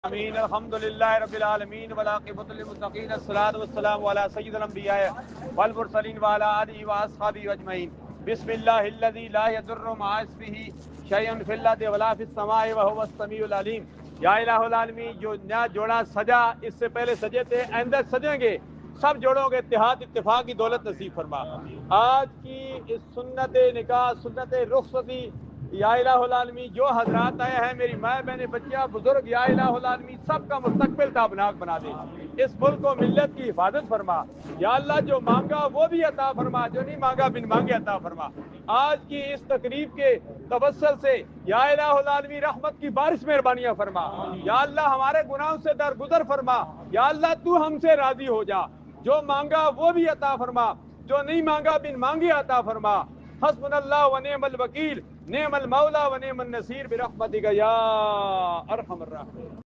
आमीन अल्हम्दुलिल्लाहि रब्बिल आलमीन वल आक़िबतु लिल मुत्तक़ीन अस्सलातु वस्सलामु अला सय्यिदिल अंबिया वल मुरसलीन व अला आलिहि व अस्हाबिहि अजमईन बिस्मिल्लाहिल्लज़ी ला यदुर्रु मआ इस्मिही शयउन फिल अर्दि वला फिस समाई व हुवस समीउल अलीम। या इलाहुल आलमीन, जो नया जोड़ा सजा, इससे पहले सजे थे, आइंदा सजेंगे, सब जोड़ों के इत्तेहाद इत्तेफाक की दौलत नसीब फरमा। आज की इस सुन्नत निकाह, सुन्नत रुखसती, या इलाहुल आलमीन जो हजरात आए हैं, मेरी माँ बहने बच्चियां बुजुर्ग, या इलाहुल आलमीन सबका मुस्तकबिल ताबनाक बना दे। इस मुल्क को मिल्लत की हिफाजत फरमा। या अल्लाह, जो मांगा वो भी अता फरमा, जो नहीं मांगा बिन मांगे अता फरमा। आज की इस तकरीब के तवस्सल से या इलाहुल आलमीन रहमत की बारिश मेहरबानियां फरमा। या अल्लाह, हमारे गुनाहों से दरगुजर फरमा। या अल्लाह, तू हमसे राजी हो जा। जो मांगा वो भी अता फरमा, जो नहीं मांगा बिन मांगे अता फरमा। हस्बुनल्लाह व निअमल वकील, नेमल मौला व नेमन नसीर बिरहमतिका या अरहमर राहिमीन।